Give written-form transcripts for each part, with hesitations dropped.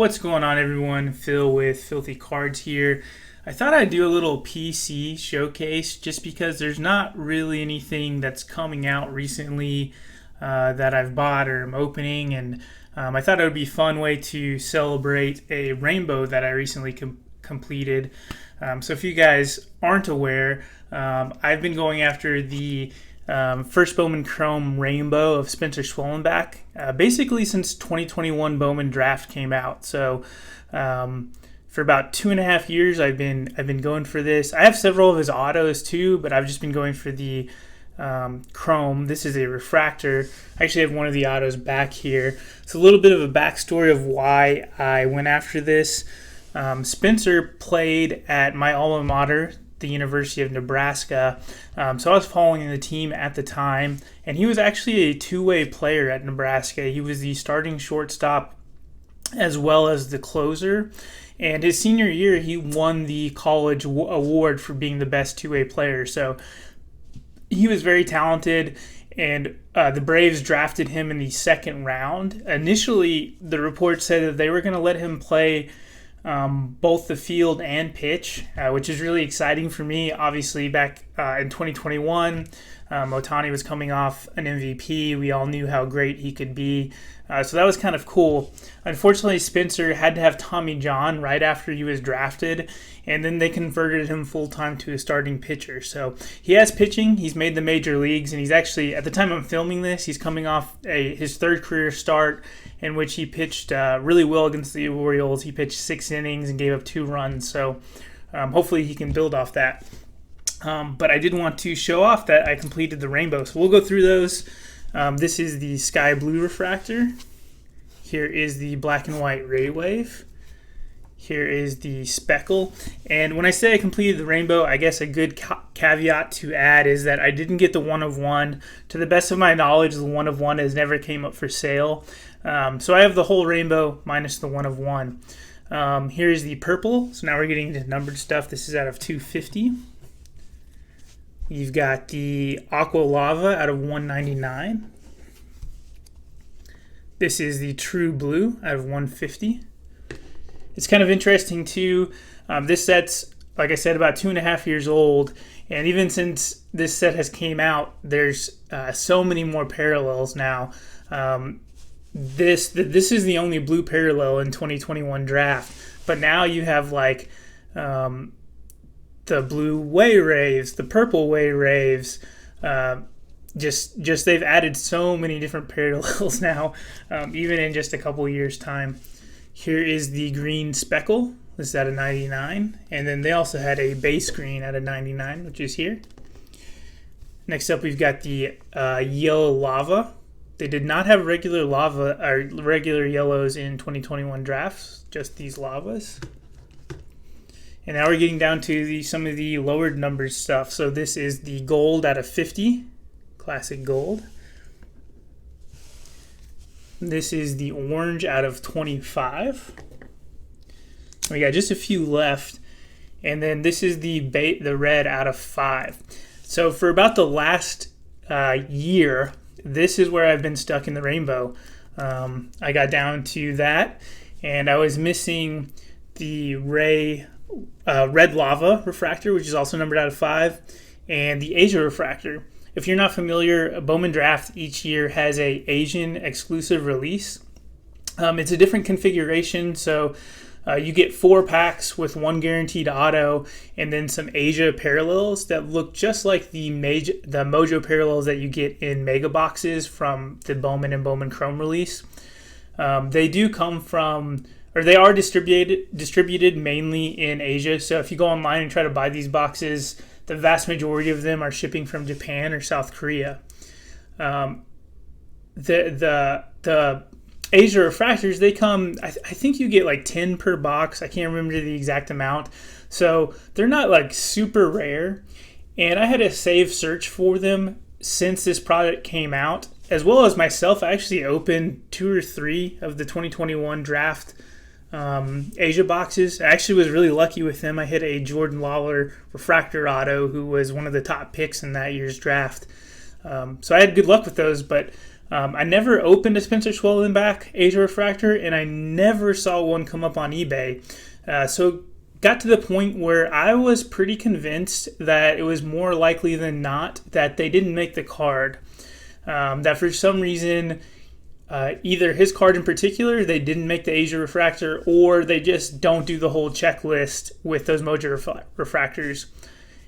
What's going on, everyone? Phil with Filthy Cards here. I thought I'd do a little PC showcase just because there's not really anything that's coming out recently that I've bought or am opening, and I thought it would be a fun way to celebrate a rainbow that I recently completed. So if you guys aren't aware, I've been going after the first Bowman Chrome Rainbow of Spencer Swollenback, basically since 2021 Bowman Draft came out. So for about 2.5 years, I've been going for this. I have several of his autos too, but I've just been going for the Chrome. This is a refractor. I actually have one of the autos back here. It's a little bit of a backstory of why I went after this. Spencer played at my alma mater, the University of Nebraska. So I was following the team at the time, and he was actually a two-way player at Nebraska. He was the starting shortstop as well as the closer. And his senior year, he won the college award for being the best two-way player. So he was very talented, and the Braves drafted him in the second round. Initially, the report said that they were going to let him play both the field and pitch, which is really exciting for me. Obviously, back in 2021, Ohtani was coming off an MVP. We all knew how great he could be. So that was kind of cool. Unfortunately, Spencer had to have Tommy John right after he was drafted, and then they converted him full-time to a starting pitcher. So he has pitching. He's made the major leagues, and he's actually, at the time I'm filming this, he's coming off his third career start in which he pitched really well against the Orioles. He pitched 6 innings and gave up 2 runs. So hopefully he can build off that. But I did want to show off that I completed the rainbow. So we'll go through those. This is the sky blue refractor. Here is the black and white ray wave. Here is the speckle. And when I say I completed the rainbow, I guess a good caveat to add is that I didn't get the 1 of 1. To the best of my knowledge, the 1 of 1 has never came up for sale. So I have the whole rainbow minus the 1 of 1. Here's the purple. So now we're getting into numbered stuff. This is out of 250. You've got the aqua lava out of 199. This is the true blue out of 150. It's kind of interesting too. This set's, like I said, about 2.5 years old, and even since this set has came out, there's so many more parallels now. This is the only blue parallel in 2021 draft, but now you have like the blue way raves, the purple way raves. Just they've added so many different parallels now, even in just a couple years' time. Here is the green speckle. This is out of 99. And then they also had a base green out of 99, which is here. Next up, we've got the yellow lava. They did not have regular lava or regular yellows in 2021 drafts, just these lavas. And now we're getting down to some of the lowered numbers stuff. So this is the gold out of 50, classic gold. This is the orange out of 25. We got just a few left. And then this is the red out of 5. So for about the last year, this is where I've been stuck in the rainbow. I got down to that, and I was missing the red lava refractor, which is also numbered out of 5, and the Asia refractor. If you're not familiar, a Bowman Draft each year has a Asian exclusive release. It's a different configuration, so you get 4 packs with 1 guaranteed auto, and then some Asia parallels that look just like the Mojo parallels that you get in mega boxes from the Bowman and Bowman Chrome release. They do come from, or they are distributed mainly in Asia. So if you go online and try to buy these boxes, the vast majority of them are shipping from Japan or South Korea. The Asia refractors, they come, I think you get like 10 per box. I can't remember the exact amount. So they're not like super rare. And I had a save search for them since this product came out, as well as myself. I actually opened 2 or 3 of the 2021 draft Asia boxes. I actually was really lucky with them. I hit a Jordan Lawler refractor auto, who was one of the top picks in that year's draft. So I had good luck with those, but I never opened a Spencer Schwellenbach Asia refractor, and I never saw one come up on eBay. So got to the point where I was pretty convinced that it was more likely than not that they didn't make the card. That for some reason, either his card in particular, they didn't make the Asia refractor, or they just don't do the whole checklist with those Mojo refractors.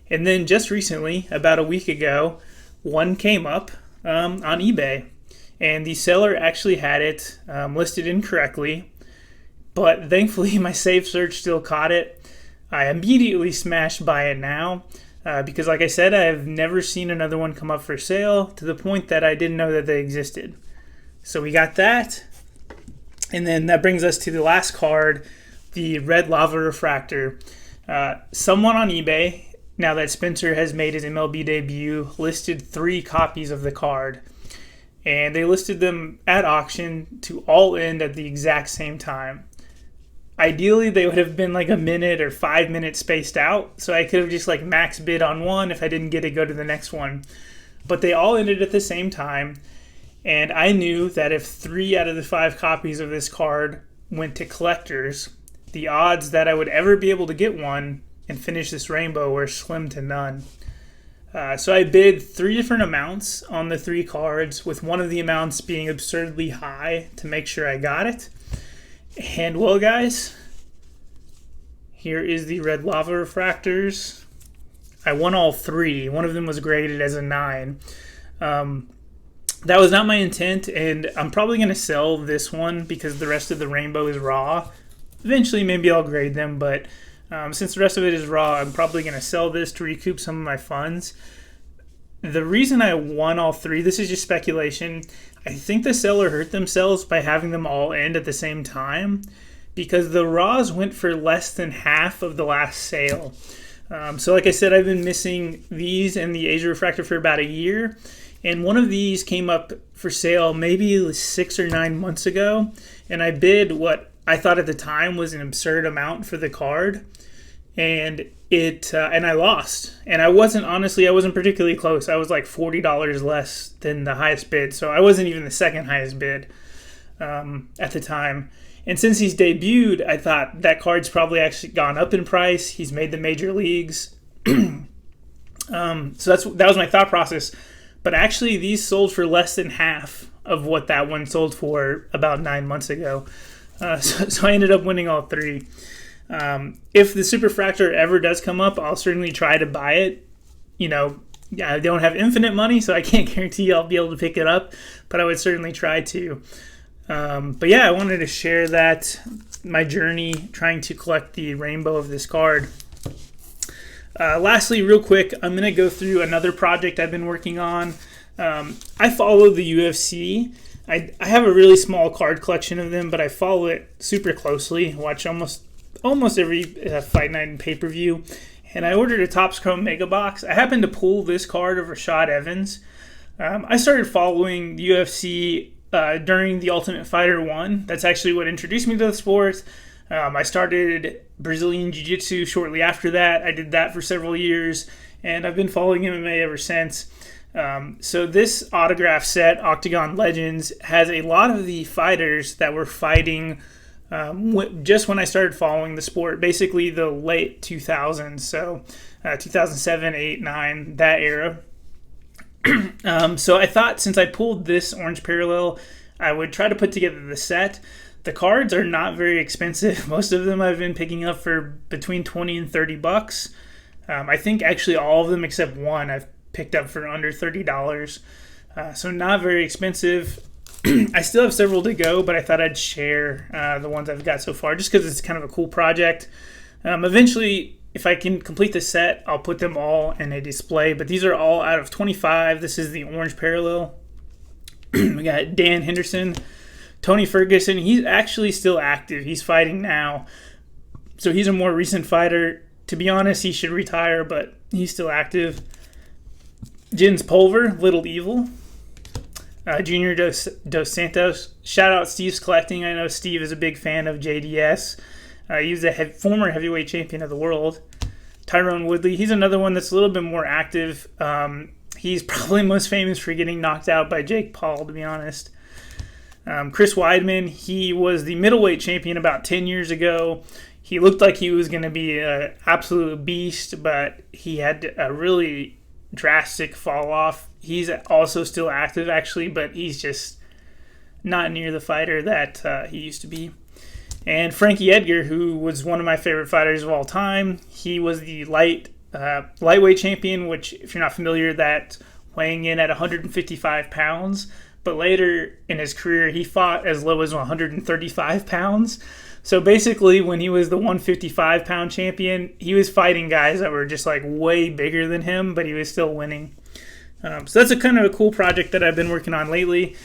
And then just recently, about a week ago, one came up on eBay, and the seller actually had it listed incorrectly, but thankfully my safe search still caught it. I immediately smashed buy it now because, like I said, I have never seen another one come up for sale to the point that I didn't know that they existed. So we got that, and then that brings us to the last card, the Red Lava Refractor. Someone on eBay, now that Spencer has made his MLB debut, listed 3 copies of the card, and they listed them at auction to all end at the exact same time. Ideally, they would have been like a minute or 5 minutes spaced out, so I could have just like max bid on one. If I didn't get it, go to the next one. But they all ended at the same time, and I knew that if 3 out of the 5 copies of this card went to collectors, the odds that I would ever be able to get one and finish this rainbow were slim to none. So I bid 3 different amounts on the 3 cards, with one of the amounts being absurdly high to make sure I got it. And well, guys, here is the Red Lava Refractors. I won all 3. One of them was graded as a 9. That was not my intent, and I'm probably going to sell this one because the rest of the rainbow is raw. Eventually, maybe I'll grade them, but since the rest of it is raw, I'm probably going to sell this to recoup some of my funds. The reason I won all 3, this is just speculation, I think the seller hurt themselves by having them all end at the same time because the raws went for less than half of the last sale. So like I said, I've been missing these and the Asia Refractor for about a year, and one of these came up for sale maybe 6 or 9 months ago, and I bid what I thought at the time was an absurd amount for the card, and I lost. And I wasn't particularly close. I was like $40 less than the highest bid, so I wasn't even the second highest bid at the time. And since he's debuted, I thought that card's probably actually gone up in price. He's made the major leagues. So that was my thought process. But actually, these sold for less than half of what that one sold for about 9 months ago. So I ended up winning all 3. If the Superfractor ever does come up, I'll certainly try to buy it. You know, I don't have infinite money, so I can't guarantee I'll be able to pick it up, but I would certainly try to. But yeah, I wanted to share that, my journey trying to collect the rainbow of this card. Lastly, real quick, I'm going to go through another project I've been working on. I follow the UFC. I have a really small card collection of them, but I follow it super closely. Watch almost every fight night and pay-per-view. And I ordered a Topps Chrome Mega Box. I happened to pull this card of Rashad Evans. I started following the UFC during the Ultimate Fighter 1. That's actually what introduced me to the sport. I started Brazilian Jiu-Jitsu shortly after that. I did that for several years, and I've been following MMA ever since. So this autograph set, Octagon Legends, has a lot of the fighters that were fighting just when I started following the sport, basically the late 2000s, so 2007, 8, 9, that era. So I thought since I pulled this orange parallel, I would try to put together the set. The cards are not very expensive. Most of them I've been picking up for between 20 and 30 bucks. I think actually all of them except one I've picked up for under $30. So not very expensive. I still have several to go, but I thought I'd share the ones I've got so far just because it's kind of a cool project. Eventually, if I can complete the set, I'll put them all in a display, but these are all out of 25. This is the orange parallel. We got Dan Henderson, Tony Ferguson. He's actually still active. He's fighting now. So he's a more recent fighter. To be honest, he should retire, but he's still active. Jens Pulver, Little Evil. Junior Dos Santos. Shout out Steve's Collecting. I know Steve is a big fan of JDS. He was a former heavyweight champion of the world. Tyrone Woodley. He's another one that's a little bit more active. He's probably most famous for getting knocked out by Jake Paul, to be honest. Chris Weidman, he was the middleweight champion about 10 years ago. He looked like he was going to be an absolute beast, but he had a really drastic fall off. He's also still active, actually, but he's just not near the fighter that he used to be. And Frankie Edgar, who was one of my favorite fighters of all time, he was the lightweight champion, which, if you're not familiar, that's weighing in at 155 pounds. But later in his career, he fought as low as 135 pounds. So basically, when he was the 155-pound champion, he was fighting guys that were just like way bigger than him, but he was still winning. So that's a kind of a cool project that I've been working on lately.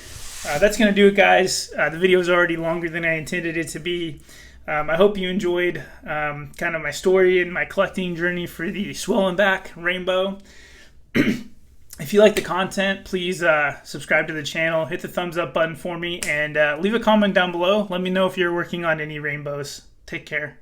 That's going to do it, guys. The video is already longer than I intended it to be. I hope you enjoyed kind of my story and my collecting journey for the Swollen Back Rainbow. If you like the content, please subscribe to the channel, hit the thumbs up button for me, and leave a comment down below. Let me know if you're working on any rainbows. Take care.